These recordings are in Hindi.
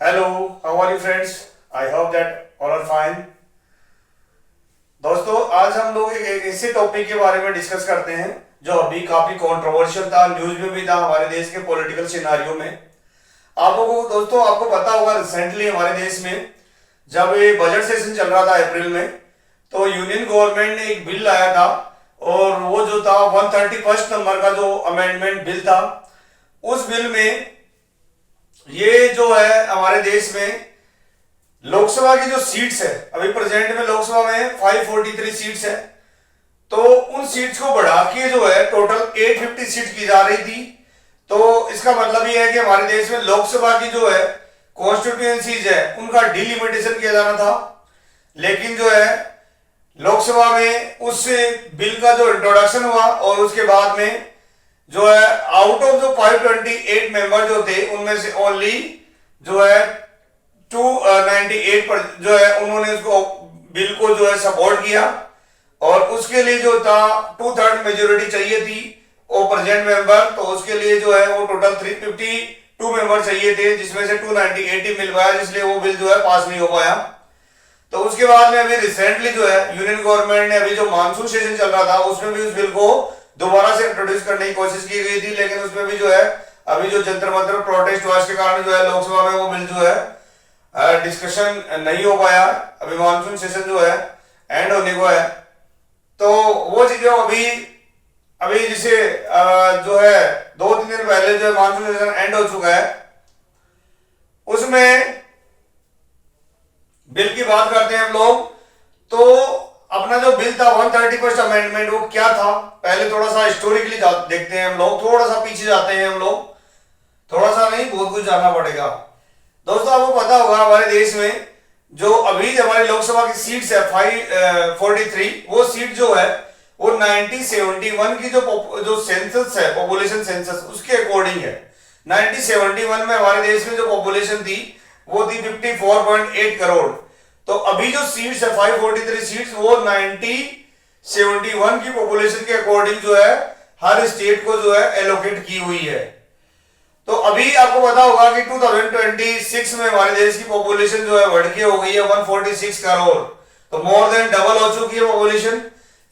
Hello, how are you friends? I hope that all are fine. दोस्तों आज हम लोग एक ऐसे टॉपिक के बारे में डिस्कस करते हैं जो अभी काफी कंट्रोवर्शियल था, न्यूज में भी था हमारे देश के पॉलिटिकल सिनारियो में। आप लोगों को दोस्तों आपको पता होगा रिसेंटली हमारे देश में जब ये बजट सेशन चल रहा था अप्रैल में, तो यूनियन गवर्नमेंट ने एक बिल लाया था और वो जो था 131 नंबर का जो अमेंडमेंट बिल था, उस बिल में ये जो है हमारे देश में लोकसभा की जो सीट्स है, अभी प्रेजेंट में लोकसभा में 543 सीट्स है, तो उन सीट्स को बढ़ा के जो है टोटल 850 सीट की जा रही थी। तो इसका मतलब ये है कि हमारे देश में लोकसभा की जो है कॉन्स्टिट्यूएंसीज है उनका डिलिमिटेशन किया जाना था, लेकिन जो है लोकसभा में उस बिल का जो इंट्रोडक्शन हुआ और उसके बाद में जो है आउट ऑफ जो 528 मेंबर जो थे उनमें से ओनली जो है 298 पर जो है उन्होंने उसको बिल को जो है सपोर्ट किया, और उसके लिए जो था 2/3 मेजोरिटी चाहिए थी वो प्रेजेंट मेंबर, तो उसके लिए जो है वो टोटल 352 मेंबर चाहिए थे, जिसमें से 298 ही मिल पाया, इसलिए वो बिल जो है पास नहीं हो पाया। तो उसके बाद में अभी रिसेंटली जो है यूनियन गवर्नमेंट ने अभी जो मानसून सेशन चल रहा था उसमें भी उस बिल को दोबारा से इंट्रोड्यूस करने की कोशिश की गई थी, लेकिन उसमें भी जो है अभी जो जंतर मंतर प्रोटेस्ट हुआ इसके कारण जो है लोकसभा में वो बिल जो है डिस्कशन नहीं हो पाया। अभी मानसून सेशन जो है एंड होने को है, तो वो चीजें अभी अभी जिसे जो है 2-3 दिन पहले जो है मानसून सेशन एंड हो चुका है, उसमें बिल की बात करते हैं हम लोग। तो अपना जो बिल था 131 अमेंडमेंट वो क्या था, पहले थोड़ा सा हिस्टोरिकली देखते हैं हम लोग, थोड़ा सा पीछे जाते हैं हम लोग, थोड़ा सा नहीं बहुत कुछ जानना पड़ेगा। दोस्तों आपको पता होगा हमारे देश में जो अभी हमारी लोकसभा की सीट्स है 543, वो सीट जो है वो 1971 की जो सेंसस है, पॉपुलेशन सेंसस, उसके अकॉर्डिंग है। 1971 में हमारे देश में जो पॉपुलेशन थी वो थी 54.8 करोड़। तो अभी जो सीट्स है 543 सीट्स वो 1971 की पॉपुलेशन के अकॉर्डिंग जो है हर स्टेट को जो है एलोकेट की हुई है। तो अभी आपको पता होगा कि 2026 में हमारे देश की पॉपुलेशन जो है बढ़ के हो गई है 146 करोड़, तो मोर देन डबल हो चुकी है पॉपुलेशन।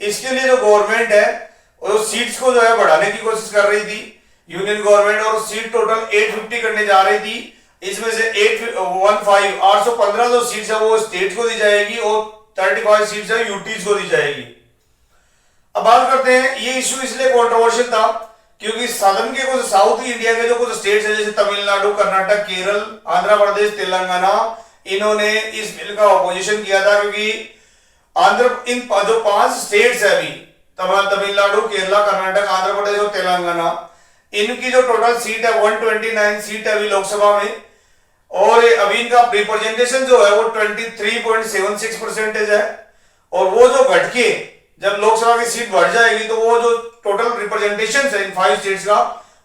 इसके लिए जो गवर्नमेंट है वो सीट्स को जो है बढ़ाने की कोशिश कर रही थी यूनियन गवर्नमेंट, और सीट टोटल 850 करने जा रही थी। इसमें से 815 जो सीट्स है वो स्टेट को दी जाएगी और 35 सीट्स है यूटीज को दी जाएगी। अब बात करते हैं, ये इशू इसलिए कंट्रोवर्शियल था क्योंकि सदर्न के कुछ साउथ इंडिया के जो कुछ स्टेट्स है जैसे तमिलनाडु, कर्नाटक, केरल, आंध्र प्रदेश, तेलंगाना, इन्होंने इस बिल का ऑपोजिशन किया था, क्योंकि इन जो 5 स्टेट्स है अभी तमिलनाडु, केरला, कर्नाटक, आंध्र प्रदेश और तेलंगाना, इनकी जो टोटल सीट है 129 सीट है अभी लोकसभा में, और अभी इनका रिप्रेजेंटेशन जो है वो 23.76% है। और वो जो घट के जब लोकसभा की सीट बढ़ जाएगी तो वो जो टोटल रिप्रेजेंटेशन है इन 5 स्टेट्स का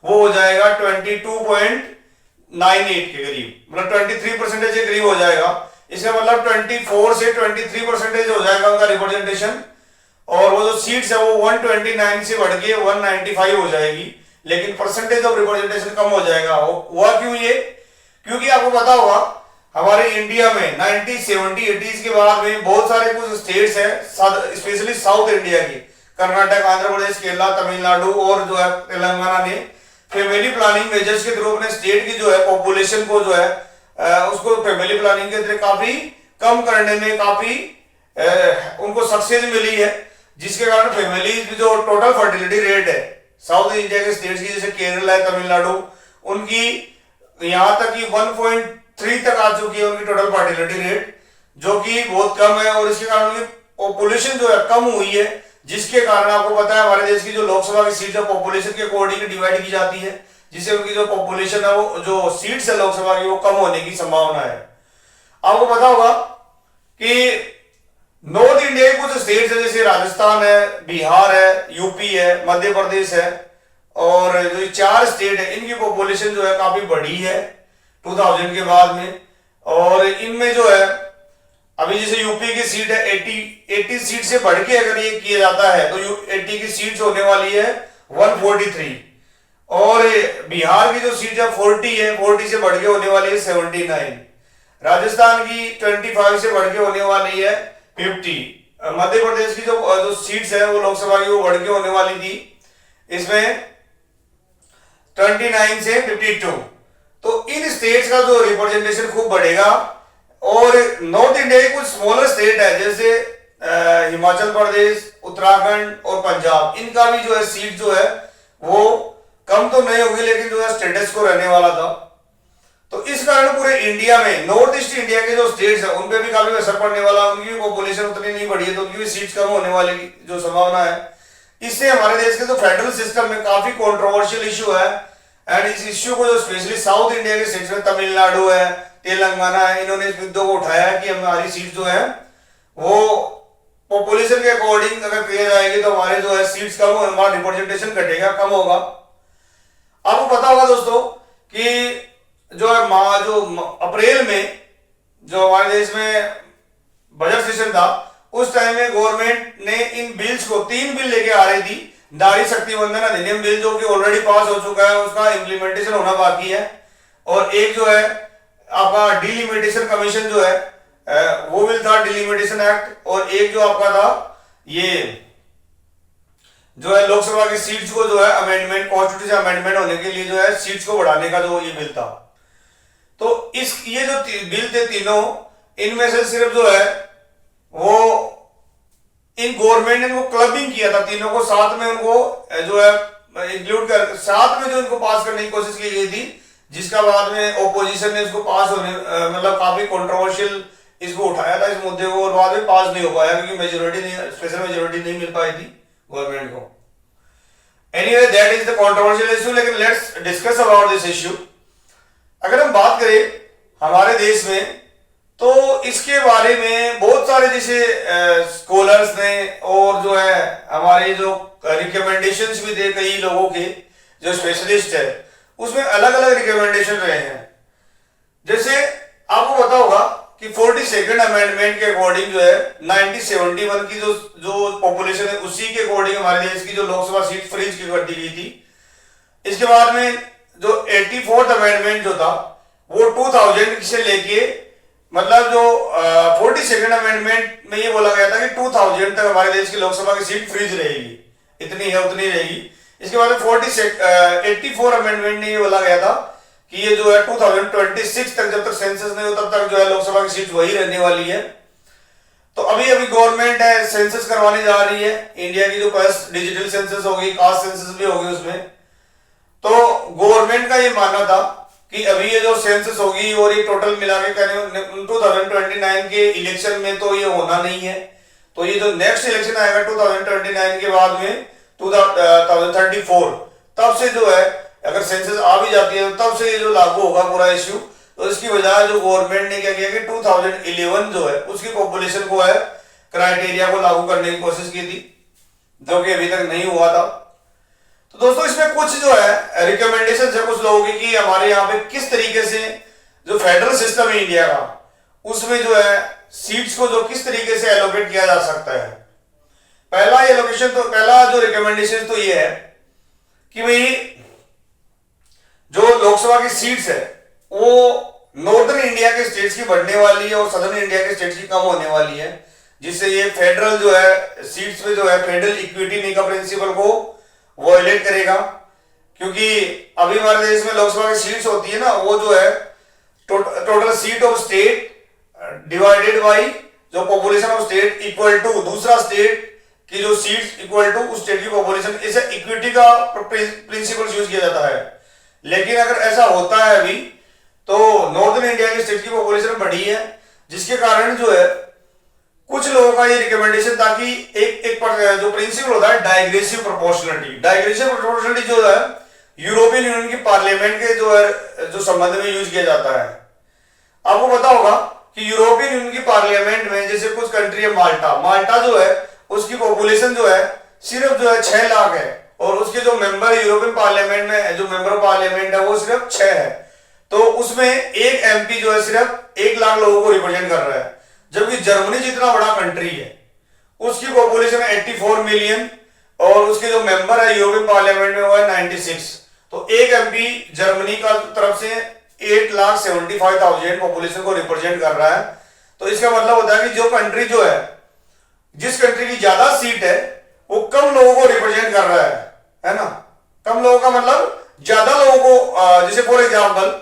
वो हो जाएगा 22.98 के करीब, मतलब 23% के करीब हो जाएगा। इसका मतलब 24 से 23% हो जाएगा उनका रिप्रेजेंटेशन, और वो जो सीट्स है वो 129 से बढ़ के 195 हो जाएगी, लेकिन परसेंटेज ऑफ रिप्रेजेंटेशन कम हो जाएगा। हुआ क्यों ये? क्योंकि आपको पता होगा हमारे इंडिया में 1970-80s के बाद में बहुत सारे कुछ स्टेट्स हैं, स्पेशली साउथ इंडिया के, कर्नाटक, आंध्र प्रदेश, केरला, तमिलनाडु और जो है तेलंगाना ने फैमिली प्लानिंग मेजर्स के थ्रू अपने स्टेट की जो है पॉपुलेशन को जो है उसको फैमिली प्लानिंग के थ्रू काफी कम करने में काफी उनको सक्सेस मिली है, जिसके कारण फैमिली जो टोटल फर्टिलिटी रेट है साउथ इंडिया के स्टेट्स की जैसे केरल है, तमिलनाडु, उनकी यहां तक कि 1.3 तक आ चुकी है उनकी टोटल फर्टिलिटी रेट, जो कि बहुत कम है, और इसके कारण उनकी पॉपुलेशन जो है कम हुई है, जिसके कारण आपको पता है हमारे देश की जो लोकसभा की सीट है पॉपुलेशन के अकॉर्डिंग डिवाइड की जाती है, जिससे उनकी जो पॉपुलेशन है वो जो सीट्स है लोकसभा की वो कम होने की संभावना है। आपको पता होगा कि नॉर्थ इंडिया के कुछ स्टेट्स है जैसे राजस्थान है, बिहार है, यूपी है, मध्य प्रदेश है, और जो 4 स्टेट है इनकी पॉपुलेशन जो है काफी बढ़ी है 2000 के बाद में, और इनमें जो है अभी जैसे यूपी की सीट है 80 सीट से बढ़ के अगर ये किया जाता है तो 80 की सीट्स होने वाली है 143, और बिहार की जो सीट है 40 है, 40 से बढ़ के होने वाली है 79। राजस्थान की 25 से बढ़ के होने वाली है 50। मध्य प्रदेश की जो जो सीट्स है वो लोकसभा की वो बढ़ के होने वाली थी इसमें 29 से 52। तो इन स्टेट्स का जो रिप्रेजेंटेशन खूब बढ़ेगा। और नॉर्थ इंडिया के कुछ स्मॉलर स्टेट है जैसे हिमाचल प्रदेश, उत्तराखंड और पंजाब, इनका भी जो है सीट जो है वो कम तो नहीं होगी लेकिन जो है स्टेटस को रहने वाला था। तो इस कारण पूरे इंडिया में नॉर्थ ईस्ट इंडिया के जो स्टेट्स है उन पे भी काफी असर पड़ने वाला, उनकी भी पॉपुलेशन उतनी नहीं बढ़ी है तो उनकी भी सीट्स कम होने वाली जो संभावना है। इससे हमारे देश के जो फेडरल सिस्टम में काफी कंट्रोवर्शियल इशू है। एंड इस इश्यू को जो स्पेशली साउथ इंडिया के स्टेट्स में तमिलनाडु है, तेलंगाना है, इन्होंने इस मुद्दों को उठाया है कि हमारी सीट जो है वो पॉपुलेशन के अकॉर्डिंग अगर किया जाएगी तो हमारे जो है सीट्स कम हो, हमारा रिप्रेजेंटेशन घटेगा, कम होगा। आपको पता होगा दोस्तों कि जो है जो अप्रैल में जो हमारे देश में बजट सेशन था उस टाइम में गवर्नमेंट ने इन बिल्स को 3 बिल लेके आ रही थी। नारी शक्ति वंदन अधिनियम बिल जो कि ऑलरेडी पास हो चुका है, उसका इम्प्लीमेंटेशन होना बाकी है। और एक जो है आपका डिलिमिटेशन कमीशन जो है वो बिल था, डिलिमिटेशन एक्ट। और एक जो आपका था ये जो है लोकसभा की सीट्स को जो है अमेंडमेंट, कॉन्स्टिट्यूशन अमेंडमेंट होने के लिए जो है सीट्स को बढ़ाने का जो ये बिल था। तो ये जो बिल थे तीनों, इनमें से सिर्फ जो है वो इन गवर्नमेंट ने इनको क्लबिंग किया था, तीनों को साथ में उनको जो है इंक्लूड कर साथ में जो इनको पास करने की कोशिश की गई थी, जिसका बाद में ओपोजिशन ने इसको पास होने मतलब काफी कंट्रोवर्शियल इसको उठाया था इस मुद्दे को, और बाद में पास नहीं हो पाया क्योंकि मेजोरिटी नहीं, स्पेशल मेजोरिटी नहीं मिल पाई थी गवर्नमेंट को। Anyway that is the controversial issue. लेकिन let's discuss about this issue. अगर हम बात करें हमारे देश में तो इसके बारे में बहुत सारे जैसे स्कॉलर्स ने और जो है हमारे जो रिकमेंडेशंस भी थे कई लोगों के जो स्पेशलिस्ट है, उसमें अलग अलग रिकमेंडेशन रहे हैं। जैसे आपको पता होगा कि 42nd अमेंडमेंट के अकॉर्डिंग जो है 1971 की जो पॉपुलेशन है उसी के अकॉर्डिंग हमारे देश की जो लोकसभा सीट फ्रीज की कर दी गई थी। इसके बाद में जो 84th अमेंडमेंट जो था वो 2000 से लेके मतलब जो 42nd अमेंडमेंट में ये बोला गया था कि 2000 तक हमारे देश की लोकसभा की सीट फ्रीज रहेगी, इतनी है उतनी रहेगी। इसके बाद 84 अमेंडमेंट में ये बोला गया था कि ये जो है 2026 तक जब तक सेंसस नहीं हो तब तक जो है लोकसभा की सीट वही रहने वाली है। तो अभी गवर्नमेंट है सेंसस करवाने जा रही है इंडिया की, जो फर्स्ट डिजिटल सेंसस होगी, कास्ट सेंसस भी होगी उसमें। तो गवर्नमेंट का ये मानना था कि अभी ये जो सेंसस होगी और ये टोटल मिला के 2029 के इलेक्शन में तो ये होना नहीं है। तो ये जो नेक्स्ट इलेक्शन आएगा 2029 के बाद में 2034 तब से जो है अगर सेंसस आ भी जाती है तब से ये जो लागू होगा पूरा इश्यू। तो इसकी वजह जो गवर्नमेंट ने क्या किया कि 2011 जो है उसकी पॉपुलेशन को है क्राइटेरिया को लागू करने की कोशिश की थी, जो कि अभी तक नहीं हुआ था। तो दोस्तों इसमें कुछ जो है रिकमेंडेशन है कुछ लोगों की कि हमारे यहाँ पे किस तरीके से जो फेडरल सिस्टम है इंडिया का उसमें जो है सीट्स को जो किस तरीके से एलोकेट किया जा सकता है। पहला जो रिकमेंडेशन तो ये है कि भाई जो लोकसभा की सीट्स है वो नॉर्दर्न इंडिया के स्टेट्स की बढ़ने वाली है और सदर्न इंडिया के स्टेट्स की कम होने वाली है, जिससे ये फेडरल जो है सीट्स में जो है फेडरल इक्विटी नी का प्रिंसिपल को वॉयलेट करेगा। क्योंकि अभी हमारे देश में लोकसभा की सीट्स होती है ना, वो जो है total seat of state divided by जो population of state equal to दूसरा स्टेट की जो सीट्स इक्वल टू उस स्टेट की पॉपुलेशन, इसे इक्विटी का प्रिंसिपल यूज किया जाता है। लेकिन अगर ऐसा होता है अभी तो नॉर्दर्न इंडिया की स्टेट की पॉपुलेशन बढ़ी है, जिसके कारण जो है कुछ लोगों का ये रिकमेंडेशन था कि एक जो प्रिंसिपल होता है डाइग्रेसिव प्रोपोर्शनलिटी। डाइग्रेसिव प्रोपोर्शनलिटी जो है यूरोपियन यूनियन की पार्लियामेंट के जो है जो संबंध में यूज किया जाता है। आपको पता होगा कि यूरोपियन यूनियन की पार्लियामेंट में जैसे कुछ कंट्री है माल्टा जो है उसकी पॉपुलेशन जो है सिर्फ जो है 6 लाख है और उसके जो मेंबर यूरोपियन पार्लियामेंट में जो मेंबर ऑफ पार्लियामेंट है वो सिर्फ 6 है। तो उसमें एक एमपी जो है सिर्फ 1 लाख लोगों को रिप्रेजेंट कर रहा है, जबकि जर्मनी जितना बड़ा कंट्री है उसकी पॉपुलेशन है 84 मिलियन और उसके जो मेंबर है यूरोपियन पार्लियामेंट में वो है 96। तो एक एमपी जर्मनी का तरफ से 8,75,000 पॉपुलेशन को रिप्रेजेंट कर रहा है। तो इसका मतलब होता है कि जो कंट्री जो है, जिस कंट्री की ज्यादा सीट है वो कम लोगों को रिप्रेजेंट कर रहा है ना। कम लोगों का मतलब ज्यादा लोगों को, जैसे फॉर एग्जांपल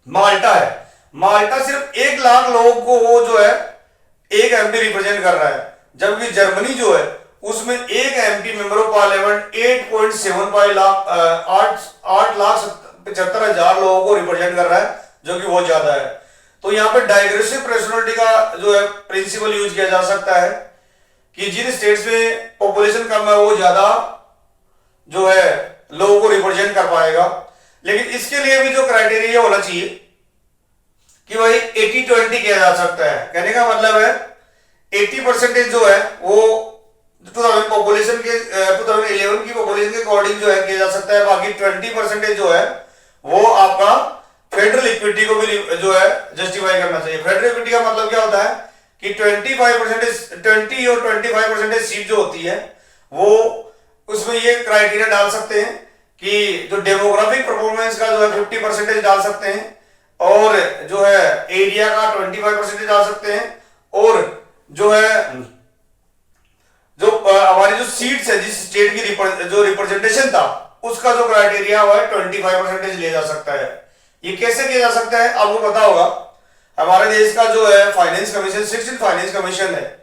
माल्टा है, माल्टा सिर्फ 1 लाख लोगों को वो जो है एक एमपी रिप्रेजेंट कर रहा है, जबकि जर्मनी जो है उसमें एक MP member of parliament 8.75 lakh 8,75,000 लोगों को रिप्रेजेंट कर रहा है, जो कि बहुत ज्यादा है। तो यहाँ पे डाइग्रेसिव पर्सनालिटी का जो है प्रिंसिपल यूज किया जा सकता है कि जिन स्टेट्स में पॉपुलेशन कम है वो ज्यादा जो है लोगों को रिप्रेजेंट कर पाएगा। लेकिन इसके लिए भी जो क्राइटेरिया होना चाहिए कि भाई 80-20 किया जा सकता है। कहने का मतलब है 80% जो है वो 2011 पॉपुलेशन के 2011 की पॉपुलेशन के अकॉर्डिंग जो है किया जा सकता है। बाकी 20% जो है वो आपका फेडरल इक्विटी को भी जो है जस्टिफाई करना चाहिए। फेडरल इक्विटी का मतलब क्या होता है कि 20 और 25% सीट जो होती है वो उसमें ये क्राइटेरिया डाल सकते हैं कि जो डेमोग्राफिक परफॉर्मेंस का जो है 50% डाल सकते हैं, और जो है एरिया का 25% डाल सकते हैं, और जो है जो हमारी जो सीट्स है जिस स्टेट की जो रिप्रेजेंटेशन था उसका जो क्राइटेरिया हुआ है 25% लिया जा सकता है। ये कैसे किया जा सकता है आपको पता होगा, हमारे देश का जो है finance commission 16th finance commission है,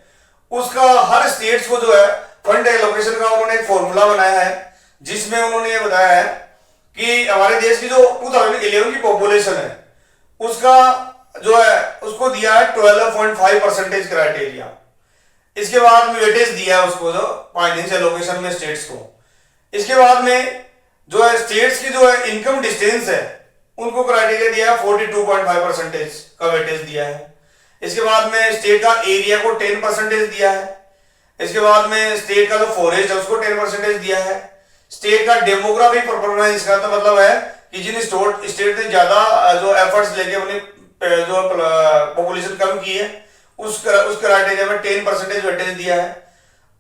उसका हर स्टेट्स को जो है फंड एलोकेशन का उन्होंने एक फॉर्मूला बनाया है, जिसमें उन्होंने ये बताया है कि हमारे देश की जो 2011 की पॉपुलेशन है उसका जो है उसको दिया है 12.5% क्राइटेरिया। इसके बाद में वेटेज दिया है उसको जो फाइनेंस एलोकेशन में स्टेट्स को। इसके बाद में जो है स्टेट्स की जो है इनकम डिस्टेंस है उनको क्राइटेरिया दिया है 42.5% का वेटेज दिया है। इसके बाद में स्टेट का एरिया को 10% दिया है। इसके बाद में स्टेट का जो फॉरेस्ट है उसको 10% दिया है। स्टेट का डेमोग्राफिक परफॉर्मेंस का तो मतलब है कि जिन स्टेट ने ज्यादा जो एफर्ट्स लेके अपनी जो पॉपुलेशन कम की है उस क्राइटेरिया में 10% वेटेज दिया है।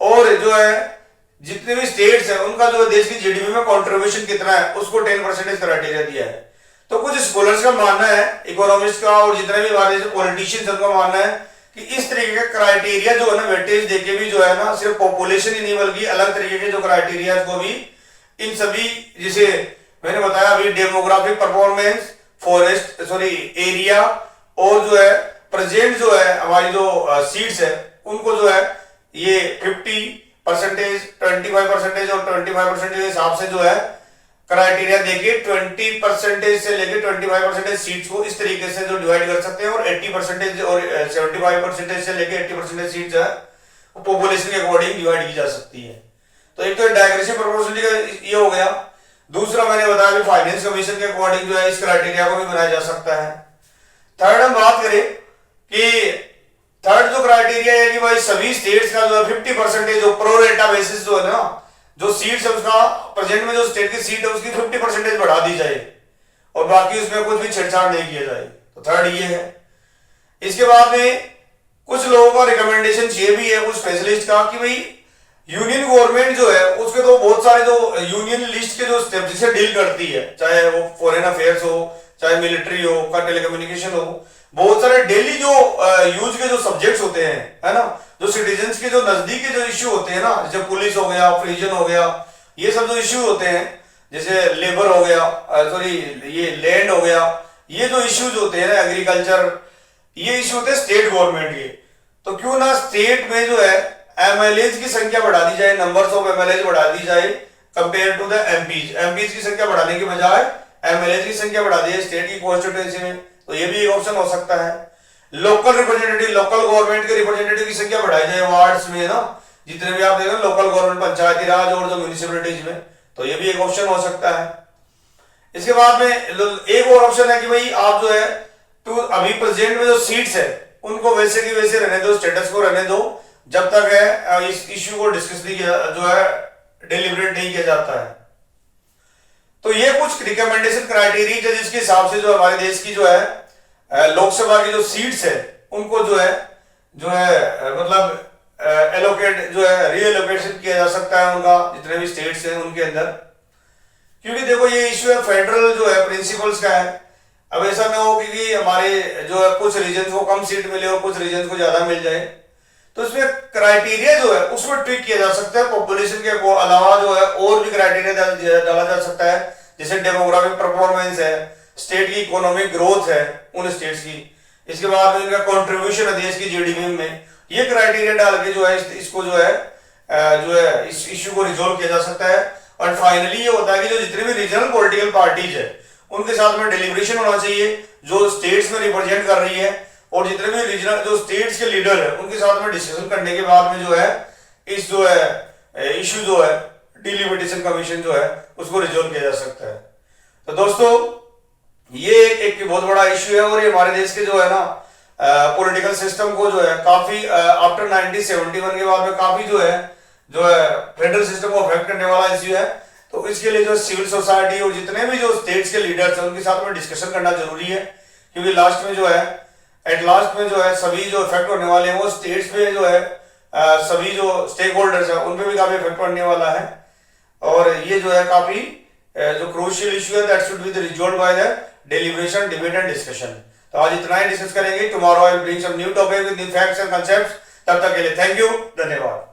और जो है जितने भी स्टेट्स हैं उनका जो देश की जीडीपी में कंट्रीब्यूशन कितना है उसको 10% क्राइटेरिया दिया है। तो कुछ स्कॉलर्स का मानना है, इकोनॉमिस्ट का और जितने भी हमारे पॉलिटिशियंस उनका मानना है कि इस तरीके का क्राइटेरिया जो है ना वेटेज देके भी जो है ना सिर्फ पॉपुलेशन ही नहीं बल्कि अलग तरीके के जो क्राइटेरिया को भी इन सभी, जिसे मैंने बताया अभी, डेमोग्राफिक परफॉर्मेंस, फॉरेस्ट एरिया और जो है प्रेजेंट जो है हमारी जो सीट्स है उनको जो है ये 50%, 25% और 25% के हिसाब से जो है क्राइटेरिया देके 20% से लेके 25% सीट्स को इस तरीके से जो डिवाइड कर सकते हैं, और 80% और 75% से लेके 80% सीट जो है वो पॉपुलेशन के अकॉर्डिंग डिवाइड की जा सकती है। तो एक तो डायग्रेसिव प्रोपोर्शनलिटी का ये हो गया। दूसरा मैंने बताया कि फाइनेंस कमीशन के अकॉर्डिंग जो है इस क्राइटेरिया को भी बनाया जा सकता है। थर्ड हम बात करें कि थर्ड जो क्राइटेरिया है कि भाई सभी स्टेट्स का जो है 50% जो प्रो रेटा बेसिस जो है ना जो सीट्स है उसका प्रेजेंट में जो स्टेट की सीट है उसकी 50% बढ़ा दी जाए और बाकी उसमें कुछ भी छेड़छाड़ नहीं किया जाए। तो थर्ड ये है। इसके बाद में कुछ लोगों का रिकमेंडेशन ये भी है कुछ स्पेशलिस्ट का कि भाई यूनियन गवर्नमेंट जो है उसके तो बहुत सारे जो यूनियन लिस्ट के जो स्टेप जिसे डील करती है, चाहे वो फॉरेन अफेयर्स हो, चाहे मिलिट्री हो, का टेलीकम्युनिकेशन हो, बहुत सारे डेली जो यूज के जो सब्जेक्ट्स होते हैं है ना, जो सिटीजन्स के जो नजदीक के जो इश्यू होते हैं ना, जैसे पुलिस हो गया, प्रिजन हो गया, ये सब जो इश्यू होते हैं, जैसे लेबर हो गया, सॉरी ये लैंड हो गया, ये जो इश्यूज होते हैं ना एग्रीकल्चर, ये इश्यू होते हैं स्टेट गवर्नमेंट के। तो क्यों ना स्टेट में जो है एमएलएज की संख्या बढ़ा दी जाए, नंबर्स ऑफ एमएलएज बढ़ा दी जाए compare to the MPs. MPs की संख्या बढ़ाने के बजाय एमएलएज की संख्या बढ़ा दी है स्टेट की कॉन्स्टिट्यूएंसी में, तो ये भी एक ऑप्शन हो सकता है। लोकल रिप्रेजेंटेटिव, लोकल गवर्नमेंट के रिप्रेजेंटेटिव की संख्या बढ़ाई जाए वार्ड्स में ना, जितने भी आप देखें लोकल गवर्नमेंट, पंचायती राज और जो म्यूनिसिपैलिटीज में, तो ये भी एक ऑप्शन हो सकता है। इसके बाद में एक और ऑप्शन है कि भाई आप जो है तो अभी प्रेजेंट में जो सीट्स है उनको वैसे की वैसे रहने दो, स्टेटस को रहने दो, जब तक है इस इश्यू को डिस्कस नहीं किया, जो है डिलिब्रेट नहीं किया जाता है। तो ये कुछ रिकमेंडेशन क्राइटेरिया है जिसके हिसाब से जो हमारे देश की जो है लोकसभा की जो सीट्स है उनको जो है मतलब एलोकेट जो है रीएलोकेशन किया जा सकता है उनका, जितने भी स्टेट्स हैं उनके अंदर। क्योंकि देखो ये इश्यू है फेडरल जो है प्रिंसिपल्स का है। जो है कुछ रीजन को कम सीट मिले और कुछ रीजन को ज्यादा मिल जाए, तो इसमें क्राइटेरिया जो है उसको ट्विक किया जा सकता है। पॉपुलेशन के अलावा जो है और भी क्राइटेरिया डाला जा सकता है, जैसे डेमोग्राफिक परफॉर्मेंस है, स्टेट की इकोनॉमिक ग्रोथ है उन स्टेट्स की, इसके बाद में इनका कंट्रीब्यूशन है देश की जीडीपी में। ये क्राइटेरिया डाल के जो है इसको जो है इस इश्यू को रिजोल्व किया जा सकता है। और फाइनली ये होता है कि जो जितने भी रीजनल पॉलिटिकल पार्टीज है उनके साथ में डेलिब्रेशन होना चाहिए जो स्टेट्स में रिप्रेजेंट कर रही है, और जितने भी रीजनल जो स्टेट्स के लीडर है उनके साथ में डिस्कशन करने के बाद में जो है इस जो है इश्यू जो है डिलिमिटेशन कमीशन जो है उसको रिजोल्व किया जा सकता है। तो दोस्तों ये एक बहुत बड़ा इश्यू है, और ये हमारे देश के जो है ना पॉलिटिकल सिस्टम को जो है काफी आफ्टर 1971 के बाद में काफी जो है फेडरल सिस्टम को अफेक्ट करने वाला इश्यू है। तो इसके लिए जो सिविल सोसाइटी और जितने भी जो स्टेट्स के लीडर्स हैं उनके साथ में डिस्कशन करना जरूरी है, क्योंकि लास्ट में जो है एट लास्ट में जो है सभी जो इफेक्ट होने वाले हैं वो स्टेट्स पे जो है सभी जो स्टेक होल्डर्स हैं उन पे भी काफी इफेक्ट पड़ने वाला है। और ये जो है काफी जो क्रूशियल इशू है that should be resolved by the deliberation, debate and discussion. तो आज इतना ही डिस्कस करेंगे। Tomorrow I will bring some new topic with new facts and concepts. तब तक के लिए थैंक यू, धन्यवाद।